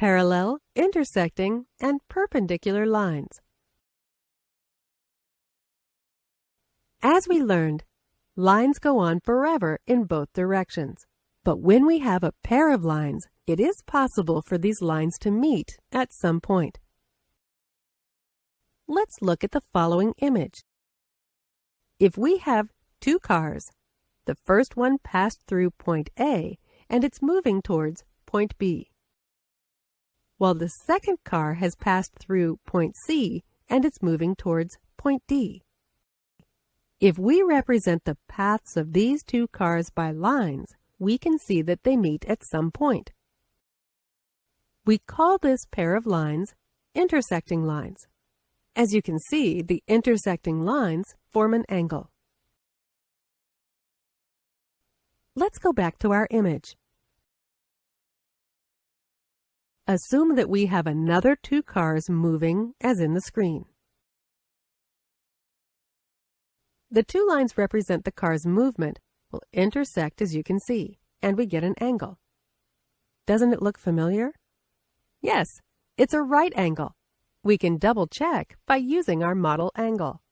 parallel, intersecting, and perpendicular lines. As we learned, lines go on forever in both directions. But when we have a pair of lines, it is possible for these lines to meet at some point. Let's look at the following image. If we have two cars, the first one passed through point A and it's moving towards point B, while the second car has passed through point C and it's moving towards point D. If we represent the paths of these two cars by lines, we can see that they meet at some point. We call this pair of lines intersecting lines. As you can see, the intersecting lines form an angle. Let's go back to our image. Assume that we have another two cars moving as in the screen. The two lines represent the car's movement will intersect as you can see, and we get an angle. Doesn't it look familiar? Yes, it's a right angle. We can double check by using our model angle.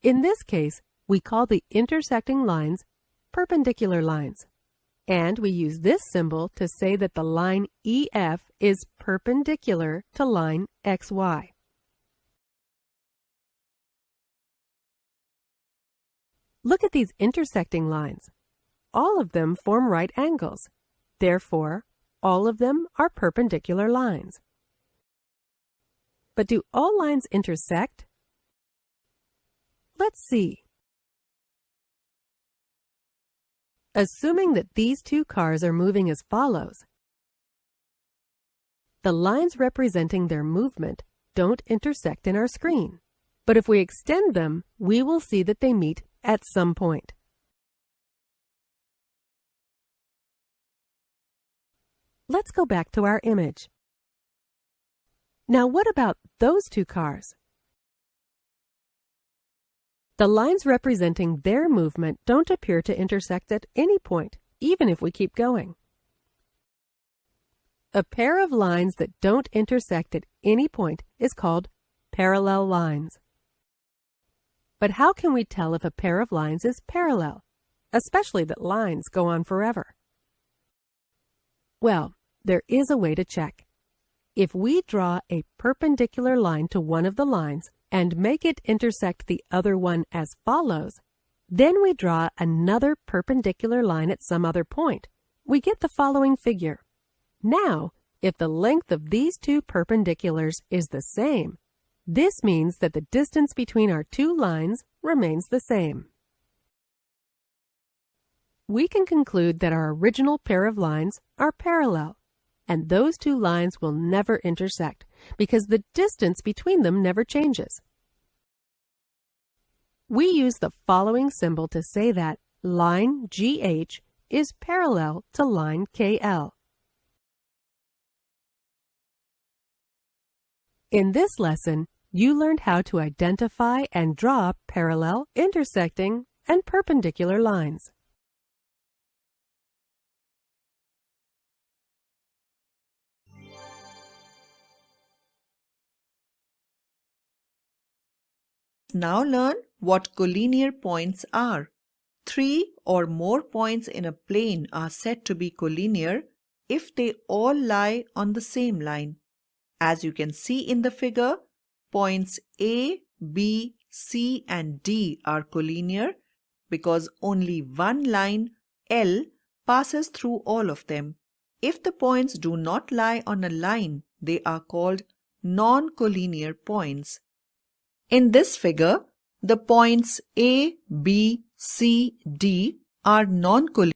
In this case, we call the intersecting lines perpendicular lines, and we use this symbol to say that the line EF is perpendicular to line XY. Look at these intersecting lines. All of them form right angles. Therefore, all of them are perpendicular lines. But do all lines intersect? Let's see. Assuming that these two cars are moving as follows, the lines representing their movement don't intersect in our screen. But if we extend them, we will see that they meet at some point. Let's go back to our image. Now what about those two cars? The lines representing their movement don't appear to intersect at any point, even if we keep going. A pair of lines that don't intersect at any point is called parallel lines. But how can we tell if a pair of lines is parallel, especially that lines go on forever? Well, there is a way to check. If we draw a perpendicular line to one of the lines and make it intersect the other one as follows, then we draw another perpendicular line at some other point, we get the following figure. Now, if the length of these two perpendiculars is the same, this means that the distance between our two lines remains the same. We can conclude that our original pair of lines are parallel, and those two lines will never intersect because the distance between them never changes. We use the following symbol to say that line GH is parallel to line KL. In this lesson, you learned how to identify and draw parallel, intersecting, and perpendicular lines. Now learn what collinear points are. 3 or more points in a plane are said to be collinear if they all lie on the same line. As you can see in the figure, points A, B, C and D are collinear because only one line, L, passes through all of them. If the points do not lie on a line, they are called non-collinear points. In this figure, the points A, B, C, D are non-collinear.